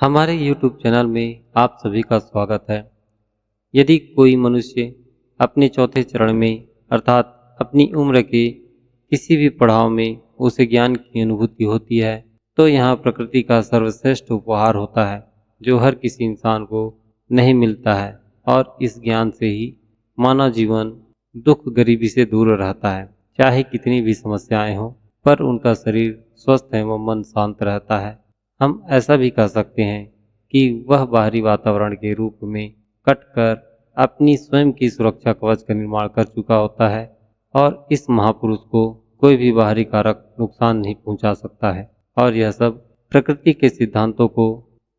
हमारे YouTube channel में आप सभी का स्वागत है। यदि कोई मनुष्य अपने चौथे चरण में अर्थात अपनी उम्र के किसी भी पड़ाव में उसे ज्ञान की अनुभूति होती है, तो यहाँ प्रकृति का सर्वश्रेष्ठ उपहार होता है, जो हर किसी इंसान को नहीं मिलता है। और इस ज्ञान से ही मानव जीवन दुख गरीबी से दूर रहता है। चाहे कितनी भी समस्याएं हों, पर उनका शरीर स्वस्थ है व मन शांत रहता है। हम ऐसा भी कह सकते हैं कि वह बाहरी वातावरण के रूप में कटकर अपनी स्वयं की सुरक्षा कवच का निर्माण कर चुका होता है और इस महापुरुष को कोई भी बाहरी कारक नुकसान नहीं पहुंचा सकता है। और यह सब प्रकृति के सिद्धांतों को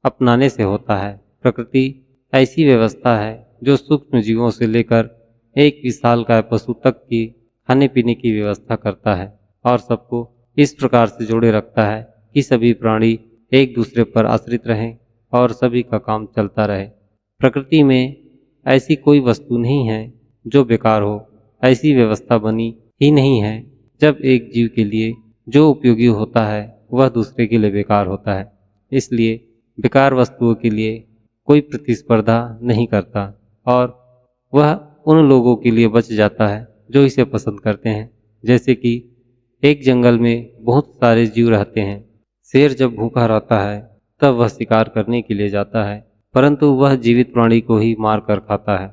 अपनाने से होता है। प्रकृति ऐसी व्यवस्था है जो सूक्ष्म जीवों से लेकर एक विशालकाय पशु तक की खाने पीने की व्यवस्था करता है और सबको इस प्रकार से जोड़े रखता है कि सभी प्राणी एक दूसरे पर आश्रित रहें और सभी का काम चलता रहे। प्रकृति में ऐसी कोई वस्तु नहीं है जो बेकार हो। ऐसी व्यवस्था बनी ही नहीं है जब एक जीव के लिए जो उपयोगी होता है वह दूसरे के लिए बेकार होता है। इसलिए बेकार वस्तुओं के लिए कोई प्रतिस्पर्धा नहीं करता और वह उन लोगों के लिए बच जाता है जो इसे पसंद करते हैं। जैसे कि एक जंगल में बहुत सारे जीव रहते हैं। शेर जब भूखा रहता है तब वह शिकार करने के लिए जाता है, परंतु वह जीवित प्राणी को ही मार कर खाता है।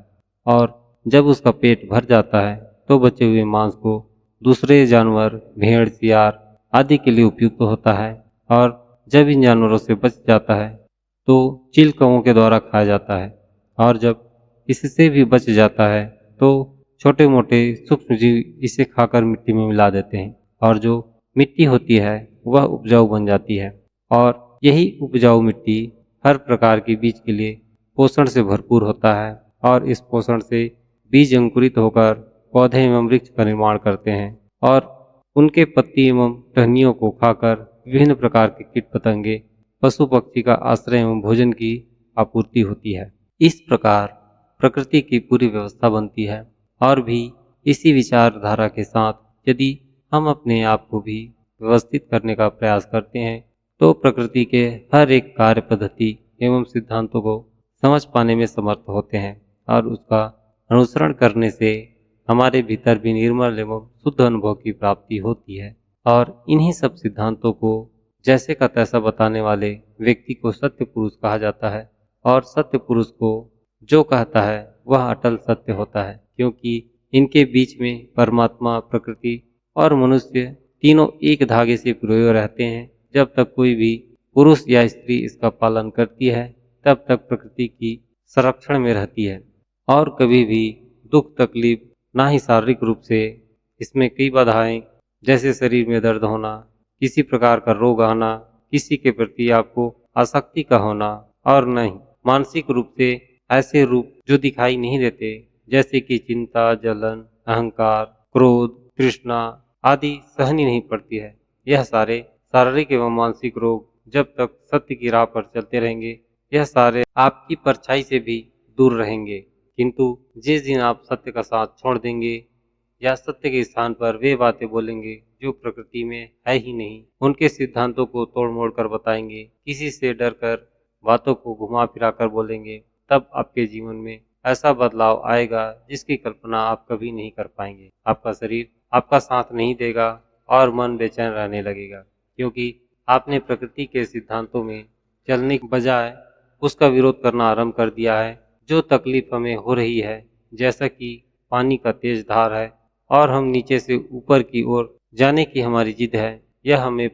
और जब उसका पेट भर जाता है तो बचे हुए मांस को दूसरे जानवर, भेड़, सियार आदि के लिए उपयुक्त होता है। और जब इन जानवरों से बच जाता है तो चील कौओं के द्वारा खाया जाता है। और जब इससे भी बच जाता है तो छोटे मोटे सूक्ष्म जीव इसे खाकर मिट्टी में मिला देते हैं और जो मिट्टी होती है वह उपजाऊ बन जाती है। और यही उपजाऊ मिट्टी हर प्रकार के बीज के लिए पोषण से भरपूर होता है और इस पोषण से बीज अंकुरित होकर पौधे एवं वृक्ष का निर्माण करते हैं और उनके पत्ती एवं टहनियों को खाकर विभिन्न प्रकार के कीट पतंगे, पशु पक्षी का आश्रय एवं भोजन की आपूर्ति होती है। इस प्रकार प्रकृति की पूरी व्यवस्था बनती है। और भी इसी विचारधारा के साथ यदि हम अपने आप को भी व्यवस्थित करने का प्रयास करते हैं तो प्रकृति के हर एक कार्य पद्धति एवं सिद्धांतों को समझ पाने में समर्थ होते हैं और उसका अनुसरण करने से हमारे भीतर भी निर्मल एवं शुद्ध अनुभव की प्राप्ति होती है। और इन्हीं सब सिद्धांतों को जैसे का तैसा बताने वाले व्यक्ति को सत्य पुरुष कहा जाता है और सत्य पुरुष को जो कहता है वह अटल सत्य होता है, क्योंकि इनके बीच में परमात्मा, प्रकृति और मनुष्य तीनों एक धागे से पिरोए हुए रहते हैं। जब तक कोई भी पुरुष या स्त्री इसका पालन करती है तब तक प्रकृति की संरक्षण में रहती है और कभी भी दुख तकलीफ ना ही शारीरिक रूप से इसमें कई बाधाएं जैसे शरीर में दर्द होना, किसी प्रकार का रोग आना, किसी के प्रति आपको आसक्ति का होना और न ही मानसिक रूप से ऐसे रूप जो दिखाई नहीं देते जैसे कि चिंता, जलन, अहंकार, क्रोध, तृष्णा आदि सहनी नहीं पड़ती है। यह सारे शारीरिक एवं मानसिक रोग जब तक सत्य की राह पर चलते रहेंगे यह सारे आपकी परछाई से भी दूर रहेंगे। किंतु जिस दिन आप सत्य का साथ छोड़ देंगे या सत्य के स्थान पर वे बातें बोलेंगे जो प्रकृति में है ही नहीं, उनके सिद्धांतों को तोड़ मोड़ कर बताएंगे, किसी से डर कर बातों को घुमा फिरा कर बोलेंगे, तब आपके जीवन में ऐसा बदलाव आएगा जिसकी कल्पना आप कभी नहीं कर पाएंगे। आपका शरीर आपका साथ नहीं देगा और मन बेचैन रहने लगेगा, क्योंकि आपने प्रकृति के सिद्धांतों में चलने के बजाय उसका विरोध करना आरंभ कर दिया है। जो तकलीफ हमें हो रही है, जैसा कि पानी का तेज धार है और हम नीचे से ऊपर की ओर जाने की हमारी जिद है, यह हमें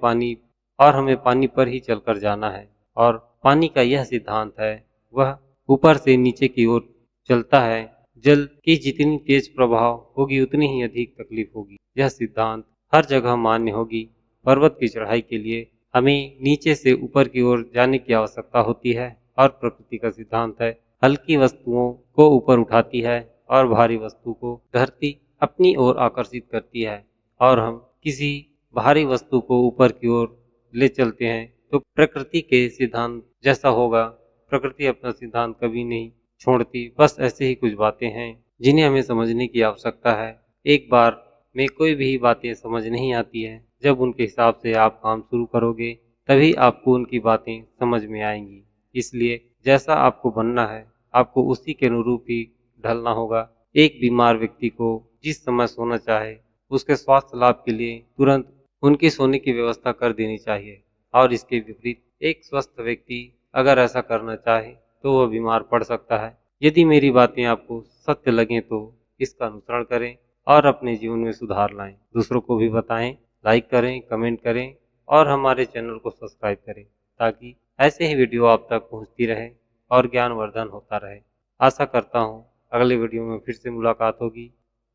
पानी पर ही चलकर जाना है। और पानी का यह सिद्धांत है वह ऊपर से नीचे की ओर चलता है। जल की जितनी तेज प्रभाव होगी उतनी ही अधिक तकलीफ होगी। यह सिद्धांत हर जगह मान्य होगी। पर्वत की चढ़ाई के लिए हमें नीचे से ऊपर की ओर जाने की आवश्यकता होती है और प्रकृति का सिद्धांत है हल्की वस्तुओं को ऊपर उठाती है और भारी वस्तु को धरती अपनी ओर आकर्षित करती है। और हम किसी भारी वस्तु को ऊपर की ओर ले चलते हैं तो प्रकृति के सिद्धांत जैसा होगा। प्रकृति अपना सिद्धांत कभी नहीं छोड़ती। बस ऐसे ही कुछ बातें हैं जिन्हें हमें समझने की आवश्यकता है। एक बार में कोई भी बातें समझ नहीं आती है, जब उनके हिसाब से आप काम शुरू करोगे तभी आपको उनकी बातें समझ में आएंगी। इसलिए जैसा आपको बनना है, आपको उसी के अनुरूप ही ढलना होगा। एक बीमार व्यक्ति को जिस समय सोना चाहे, उसके स्वास्थ्य लाभ के लिए तुरंत उनके सोने की व्यवस्था कर देनी चाहिए, और इसके विपरीत एक स्वस्थ व्यक्ति अगर ऐसा करना चाहे तो वह बीमार पड़ सकता है। यदि मेरी बातें आपको सत्य लगें तो इसका अनुसरण करें और अपने जीवन में सुधार लाएं। दूसरों को भी बताएं, लाइक करें, कमेंट करें और हमारे चैनल को सब्सक्राइब करें, ताकि ऐसे ही वीडियो आप तक पहुंचती रहे और ज्ञानवर्धन होता रहे। आशा करता हूं अगले वीडियो में फिर से मुलाकात होगी।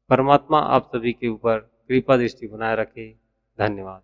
परमात्मा आप सभी के ऊपर कृपा दृष्टि बनाए रखे। धन्यवाद।